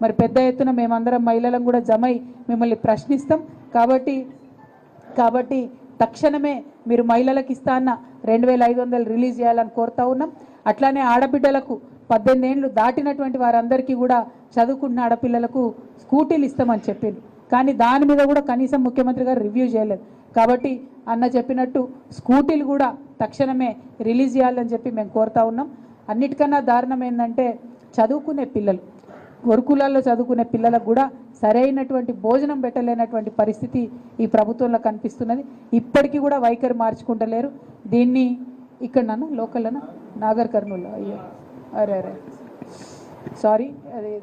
మరి పెద్ద ఎత్తున మేమందరం మహిళలం కూడా జమై మిమ్మల్ని ప్రశ్నిస్తాం. కాబట్టి తక్షణమే మీరు మహిళలకు ఇస్తా అన్న 2500 రిలీజ్ చేయాలని కోరుతా ఉన్నాం. అట్లానే ఆడబిడ్డలకు 18 ఏళ్ళు దాటినటువంటి వారందరికీ కూడా చదువుకుంటున్న ఆడపిల్లలకు స్కూటీలు ఇస్తామని చెప్పింది. కానీ దాని మీద కూడా కనీసం ముఖ్యమంత్రి గారు రివ్యూ చేయలేదు. కాబట్టి అన్న చెప్పినట్టు స్కూటీలు కూడా తక్షణమే రిలీజ్ చేయాలని చెప్పి మేము కోరుతా ఉన్నాం. అన్నిటికన్నా దారుణం ఏంటంటే చదువుకునే పిల్లలు, గురుకులాల్లో చదువుకునే పిల్లలకు కూడా సరైనటువంటి భోజనం పెట్టలేనటువంటి పరిస్థితి ఈ ప్రభుత్వంలో కనిపిస్తున్నది. ఇప్పటికీ కూడా వైఖరి మార్చుకుంటలేరు. దీన్ని ఇక్కడ నన్ను లోకల్లోనా నాగర్ కర్నూలు అయ్యో అరే సారీ అదే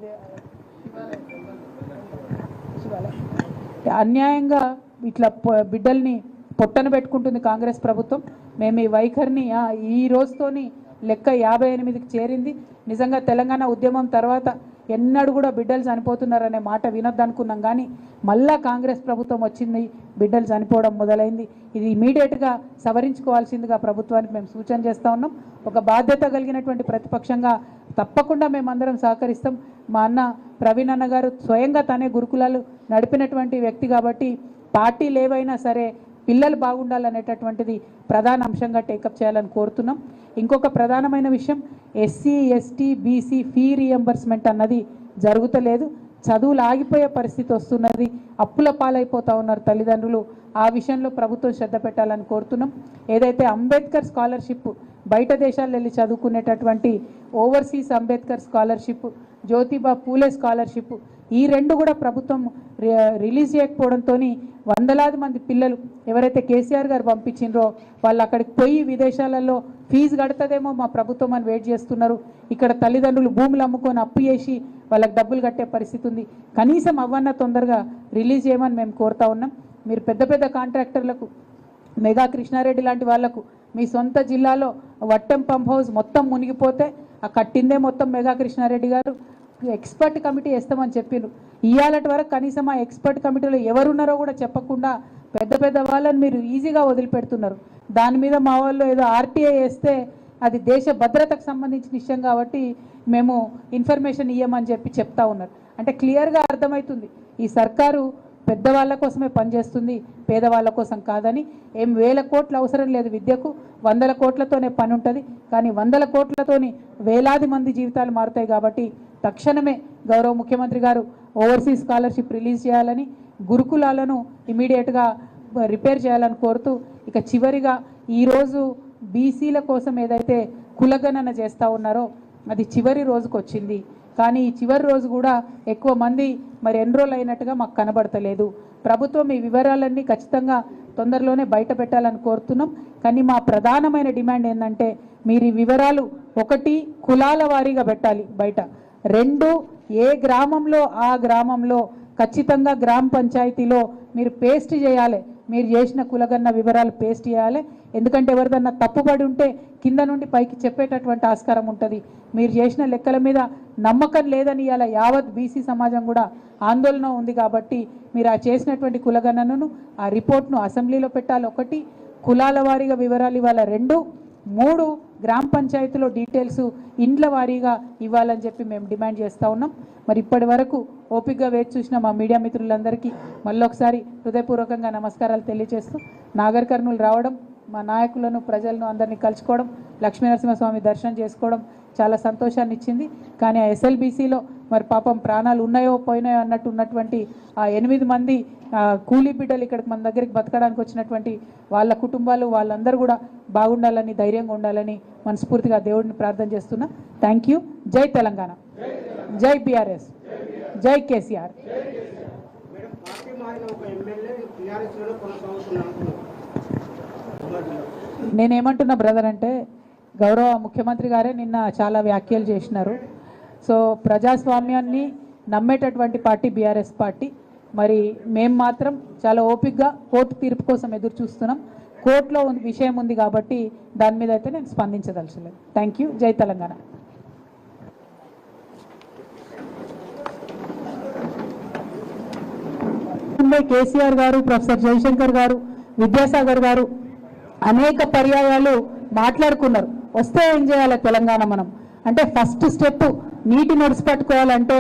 అన్యాయంగా ఇట్లా బిడ్డల్ని పొట్టన పెట్టుకుంటుంది కాంగ్రెస్ ప్రభుత్వం. మేము ఈ వైఖరిని ఈ రోజుతోని లెక్క 58కి చేరింది. నిజంగా తెలంగాణ ఉద్యమం తర్వాత ఎన్నడూ కూడా బిడ్డలు చనిపోతున్నారనే మాట వినొద్దనుకున్నాం. కానీ మళ్ళా కాంగ్రెస్ ప్రభుత్వం వచ్చింది, బిడ్డలు చనిపోవడం మొదలైంది. ఇది ఇమీడియట్గా సవరించుకోవాల్సిందిగా ప్రభుత్వానికి మేము సూచన చేస్తూ ఉన్నాం. ఒక బాధ్యత కలిగినటువంటి ప్రతిపక్షంగా తప్పకుండా మేమందరం సహకరిస్తాం. మా అన్న ప్రవీణ్ అన్న గారు స్వయంగా తనే గురుకులాలు నడిపినటువంటి వ్యక్తి కాబట్టి పార్టీలు ఏవైనా సరే పిల్లలు బాగుండాలనేటటువంటిది ప్రధాన అంశంగా టేకప్ చేయాలని కోరుతున్నాం. ఇంకొక ప్రధానమైన విషయం, SC ST BC fee reimbursement అన్నది జరుగుతలేదు. చదువులు ఆగిపోయే పరిస్థితి వస్తున్నది, అప్పుల పాలైపోతూ ఉన్నారు తల్లిదండ్రులు. ఆ విషయంలో ప్రభుత్వం శ్రద్ధ పెట్టాలని కోరుతున్నాం. ఏదైతే అంబేద్కర్ స్కాలర్షిప్ బయట దేశాల్లో వెళ్ళి చదువుకునేటటువంటి overseas Ambedkar scholarship, Jyotiba Phule scholarship, ఈ రెండు కూడా ప్రభుత్వం రిలీజ్ చేయకపోవడంతో వందలాది మంది పిల్లలు ఎవరైతే కేసీఆర్ గారు పంపించిండ్రో వాళ్ళు అక్కడికి పోయి విదేశాలలో ఫీజు కడతదేమో మా ప్రభుత్వం అని వెయిట్ చేస్తున్నారు. ఇక్కడ తల్లిదండ్రులు భూములు అమ్ముకొని అప్పు చేసి వాళ్ళకి డబ్బులు కట్టే పరిస్థితి ఉంది. కనీసం అవన్న తొందరగా రిలీజ్ చేయమని మేము కోరుతా ఉన్నాం. మీరు పెద్ద పెద్ద కాంట్రాక్టర్లకు, మెగా కృష్ణారెడ్డి లాంటి వాళ్లకు మీ సొంత జిల్లాలో వట్టెం పంప్ హౌస్ మొత్తం మునిగిపోతే ఆ కట్టిందే మొత్తం మెగా కృష్ణారెడ్డి గారు. ఎక్స్పర్ట్ కమిటీ వేస్తామని చెప్పారు. ఇవాళటి వరకు కనీసం ఆ ఎక్స్పర్ట్ కమిటీలో ఎవరున్నారో కూడా చెప్పకుండా పెద్ద పెద్ద వాళ్ళని మీరు ఈజీగా వదిలిపెడుతున్నారు. దాని మీద మా వాళ్ళు ఏదో ఆర్టీఐ వేస్తే అది దేశ భద్రతకు సంబంధించిన విషయం కాబట్టి మేము ఇన్ఫర్మేషన్ ఇవ్వమని చెప్పి చెప్తా ఉన్నారు. అంటే క్లియర్గా అర్థమవుతుంది ఈ సర్కారు పెద్దవాళ్ళ కోసమే పనిచేస్తుంది, పేదవాళ్ళ కోసం కాదని. ఏం 1000 కోట్లు అవసరం లేదు విద్యకు, 100 కోట్లతోనే పని ఉంటుంది. కానీ 100 కోట్లతోని వేలాది మంది జీవితాలు మారుతాయి. కాబట్టి తక్షణమే గౌరవ ముఖ్యమంత్రి గారు ఓవర్సీస్ స్కాలర్షిప్ రిలీజ్ చేయాలని, గురుకులాలను ఇమీడియట్గా రిపేర్ చేయాలని కోరుతూ, ఇక చివరిగా ఈరోజు బీసీల కోసం ఏదైతే కులగణన చేస్తూ ఉన్నారో అది చివరి రోజుకు వచ్చింది. కానీ ఈ చివరి రోజు కూడా ఎక్కువ మంది మరి ఎన్రోల్ అయినట్టుగా మాకు కనబడతలేదు. ప్రభుత్వం ఈ వివరాలన్నీ ఖచ్చితంగా తొందరలోనే బయట పెట్టాలని కోరుతున్నాం. కానీ మా ప్రధానమైన డిమాండ్ ఏంటంటే మీరు ఈ వివరాలు 1 కులాల వారీగా పెట్టాలి బయట, 2 ఏ గ్రామంలో ఆ గ్రామంలో ఖచ్చితంగా గ్రామ పంచాయతీలో మీరు పేస్ట్ చేయాలి. మీరు చేసిన కులగన్న వివరాలు పేస్ట్ చేయాలి. ఎందుకంటే ఎవరిదన్నా తప్పుపడి ఉంటే కింద నుండి పైకి చెప్పేటటువంటి ఆస్కారం ఉంటుంది. మీరు చేసిన లెక్కల మీద నమ్మకం లేదని ఇలా యావత్ బీసీ సమాజం కూడా ఆందోళన ఉంది. కాబట్టి మీరు ఆ చేసినటువంటి కులగణనను ఆ రిపోర్ట్ను అసెంబ్లీలో పెట్టాలి. 1 కులాల వారీగా వివరాలు ఇవ్వాలి. 2 3 గ్రామ పంచాయతీలో డీటెయిల్స్ ఇండ్ల వారీగా ఇవ్వాలని చెప్పి మేము డిమాండ్ చేస్తూ ఉన్నాం. మరి ఇప్పటి వరకు ఓపికగా వేచి చూసిన మా మీడియా మిత్రులందరికీ మళ్ళొకసారి హృదయపూర్వకంగా నమస్కారాలు తెలియజేస్తూ, నాగర్ కర్నూలు రావడం, మా నాయకులను ప్రజలను అందరినీ కలుసుకోవడం, లక్ష్మీనరసింహస్వామి దర్శనం చేసుకోవడం చాలా సంతోషాన్ని ఇచ్చింది. కానీ ఆ ఎస్ఎల్బీసీలో మరి పాపం ప్రాణాలు ఉన్నాయో పోయినాయో అన్నట్టు ఉన్నటువంటి ఆ 8 మంది కూలీ బిడ్డలు ఇక్కడికి మన దగ్గరికి బతకడానికి వచ్చినటువంటి వాళ్ళ కుటుంబాలు వాళ్ళందరూ కూడా బాగుండాలని, ధైర్యంగా ఉండాలని మనస్ఫూర్తిగా దేవుడిని ప్రార్థన చేస్తున్నా. Thank you. జై తెలంగాణ, జై బీఆర్ఎస్, జై కేసీఆర్. నేనేమంటున్నా బ్రదర్ అంటే, గౌరవ ముఖ్యమంత్రి గారే నిన్న చాలా వ్యాఖ్యలు చేసినారు. సో ప్రజాస్వామ్యాన్ని నమ్మేటటువంటి పార్టీ బీఆర్ఎస్ పార్టీ. మరి మేము మాత్రం చాలా ఓపికగా కోర్టు తీర్పు కోసం ఎదురు చూస్తున్నాం. కోర్టులో విషయం ఉంది కాబట్టి దాని మీద అయితే నేను స్పందించదలచలేదు. Thank you. జై తెలంగాణ. కేసీఆర్ గారు, ప్రొఫెసర్ జయశంకర్ గారు, విద్యాసాగర్ గారు అనేక పర్యాయాలు మాట్లాడుకున్నారు. వస్తే ఏం చేయాలి తెలంగాణ మనం అంటే ఫస్ట్ స్టెప్ నీటి నడిచి పట్టుకోవాలంటే